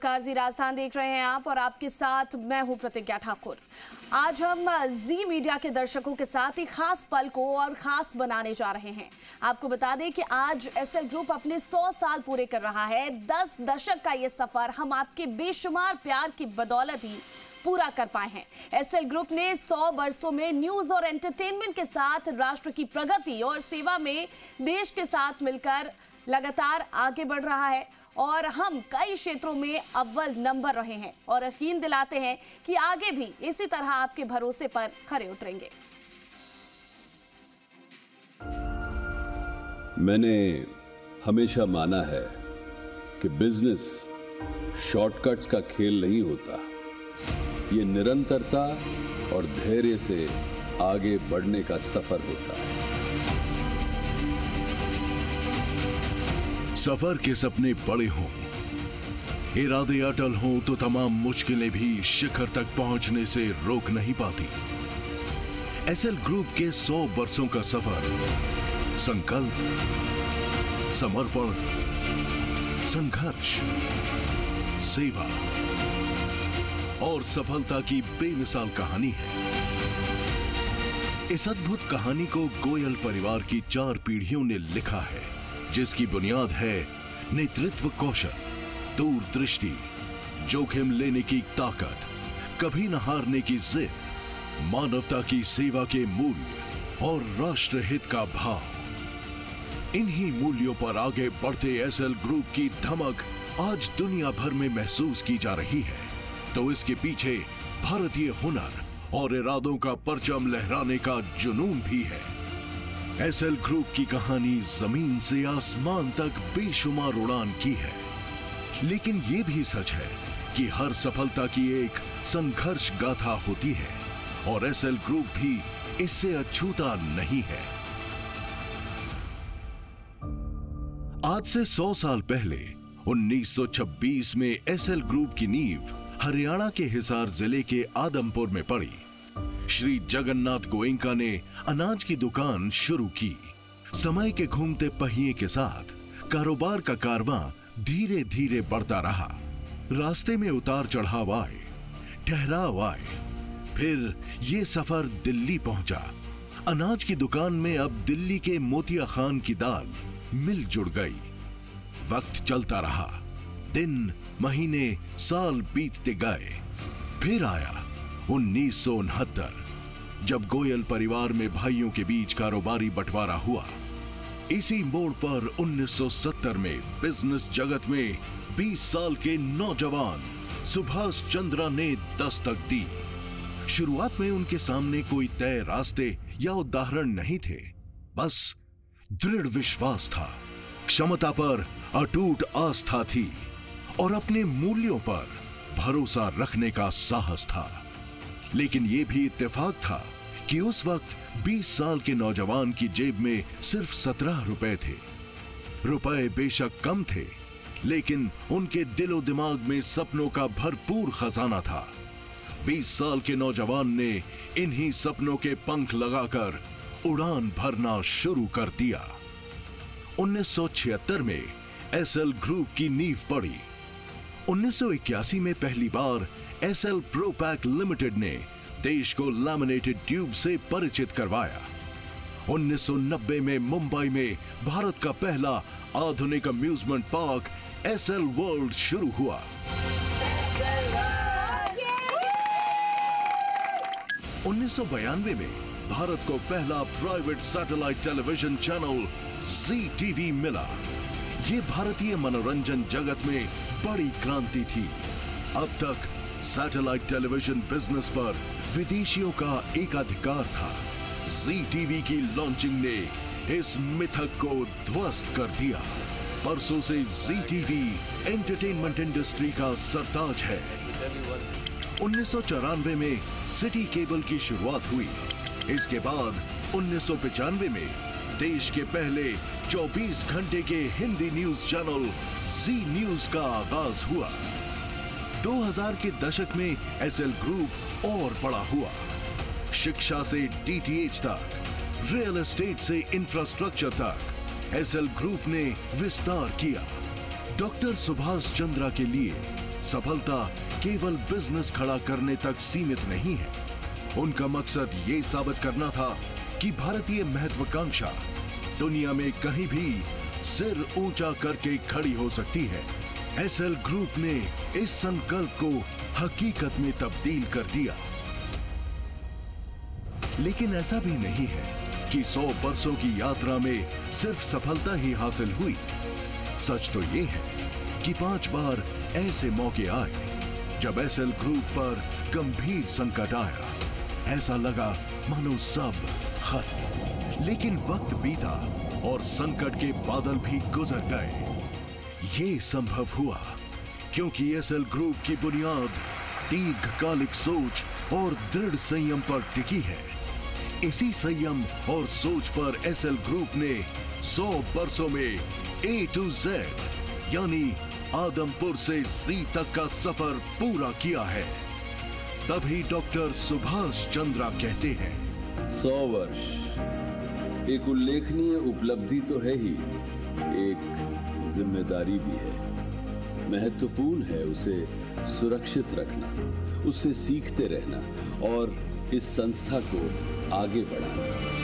कारजी राजस्थान देख रहे हैं आप और आपके साथ मैं हूं प्रतिज्ञा ठाकुर। आज हम जी मीडिया के दर्शकों के साथ एक खास पल को और खास बनाने जा रहे हैं। आपको बता दें कि आज एसएल ग्रुप अपने 100 साल पूरे कर रहा है। 10 दशक का ये सफर हम आपके बेशुमार प्यार की बदौलत ही पूरा कर पाए हैं। एसएल ग्रुप ने 100 वर्षों में न्यूज और एंटरटेनमेंट के साथ राष्ट्र की प्रगति और सेवा में देश के साथ मिलकर लगातार आगे बढ़ रहा है और हम कई क्षेत्रों में अव्वल नंबर रहे हैं और यकीन दिलाते हैं कि आगे भी इसी तरह आपके भरोसे पर खरे उतरेंगे। मैंने हमेशा माना है कि बिजनेस शॉर्टकट्स का खेल नहीं होता, ये निरंतरता और धैर्य से आगे बढ़ने का सफर होता है। सफर के सपने बड़े हों, इरादे अटल हों तो तमाम मुश्किलें भी शिखर तक पहुंचने से रोक नहीं पाती। एसएल ग्रुप के 100 वर्षों का सफर संकल्प, समर्पण, संघर्ष, सेवा और सफलता की बेमिसाल कहानी है। इस अद्भुत कहानी को गोयल परिवार की 4 पीढ़ियों ने लिखा है, जिसकी बुनियाद है नेतृत्व कौशल, दूरदृष्टि, जोखिम लेने की ताकत, कभी न हारने की जिद, मानवता की सेवा के मूल्य और राष्ट्रहित का भाव। इन्हीं मूल्यों पर आगे बढ़ते एसएल ग्रुप की धमक आज दुनिया भर में महसूस की जा रही है, तो इसके पीछे भारतीय हुनर और इरादों का परचम लहराने का जुनून भी है। एसएल ग्रुप की कहानी जमीन से आसमान तक बेशुमार उड़ान की है, लेकिन यह भी सच है कि हर सफलता की एक संघर्ष गाथा होती है और एसएल ग्रुप भी इससे अछूता नहीं है। आज से 100 साल पहले 1926 में एसएल ग्रुप की नींव हरियाणा के हिसार जिले के आदमपुर में पड़ी। श्री जगन्नाथ गोयनका ने अनाज की दुकान शुरू की। समय के घूमते पहिए के साथ कारोबार का कारवां धीरे धीरे बढ़ता रहा। रास्ते में उतार चढ़ाव आए, ठहराव आए, फिर ये सफर दिल्ली पहुंचा। अनाज की दुकान में अब दिल्ली के मोतिया खान की दाल मिल जुड़ गई। वक्त चलता रहा, दिन, महीने, साल बीतते गए। फिर आया 1969, जब गोयल परिवार में भाइयों के बीच कारोबारी बंटवारा हुआ। इसी मोड़ पर 1970 में बिजनेस जगत में 20 साल के नौजवान सुभाष चंद्रा ने दस्तक दी। शुरुआत में उनके सामने कोई तय रास्ते या उदाहरण नहीं थे, बस दृढ़ विश्वास था, क्षमता पर अटूट आस्था थी और अपने मूल्यों पर भरोसा रखने का साहस था। लेकिन यह भी इत्तेफाक था कि उस वक्त 20 साल के नौजवान की जेब में सिर्फ 17 रुपए थे। रुपए बेशक कम थे, लेकिन उनके दिलो दिमाग में सपनों का भरपूर खजाना था। 20 साल के नौजवान ने इन्हीं सपनों के पंख लगाकर उड़ान भरना शुरू कर दिया। 1976 में एसएल ग्रुप की नींव पड़ी। 1981 में पहली बार एसएल प्रोपैक लिमिटेड ने देश को लैमिनेटेड ट्यूब से परिचित करवाया। 1990 में मुंबई में भारत का पहला आधुनिक अम्यूजमेंट पार्क एसएल वर्ल्ड शुरू हुआ। 1992 में भारत को पहला प्राइवेट सैटेलाइट टेलीविजन चैनल जी टीवी मिला। ये भारतीय मनोरंजन जगत में बड़ी क्रांति थी। अब तक सैटेलाइट टेलीविजन बिजनेस पर विदेशियों का एकाधिकार था। जी टीवी की लॉन्चिंग ने इस मिथक को ध्वस्त कर दिया। बरसों से जी टीवी एंटरटेनमेंट इंडस्ट्री का सरताज है। 1994 में सिटी केबल की शुरुआत हुई। इसके बाद 1995 में देश के पहले 24 घंटे के हिंदी न्यूज चैनल जी न्यूज का आगाज हुआ। 2000 के दशक में एसएल ग्रुप और बड़ा हुआ। शिक्षा से डीटीएच तक, रियल एस्टेट से इंफ्रास्ट्रक्चर तक एसएल ग्रुप ने विस्तार किया। डॉक्टर सुभाष चंद्रा के लिए सफलता केवल बिजनेस खड़ा करने तक सीमित नहीं है। उनका मकसद ये साबित करना था कि भारतीय महत्वाकांक्षा दुनिया में कहीं भी सिर ऊंचा करके खड़ी हो सकती है। एसएल ग्रुप ने इस संकल्प को हकीकत में तब्दील कर दिया। लेकिन ऐसा भी नहीं है कि 100 वर्षों की यात्रा में सिर्फ सफलता ही हासिल हुई। सच तो ये है कि 5 बार ऐसे मौके आए जब एसएल ग्रुप पर गंभीर संकट आया। ऐसा लगा मानो सब खत्म। लेकिन वक्त बीता और संकट के बादल भी गुजर गए। ये संभव हुआ क्योंकि एसएल ग्रुप की बुनियाद दीर्घकालिक सोच और दृढ़ संयम पर टिकी है। इसी संयम और सोच पर एसएल ग्रुप ने 100 वर्षों में A to Z यानी आदमपुर से Z तक का सफर पूरा किया है। तभी डॉक्टर सुभाष चंद्रा कहते हैं, 100 वर्ष एक उल्लेखनीय उपलब्धि तो है ही, एक जिम्मेदारी भी है। महत्वपूर्ण है उसे सुरक्षित रखना, उससे सीखते रहना और इस संस्था को आगे बढ़ाना।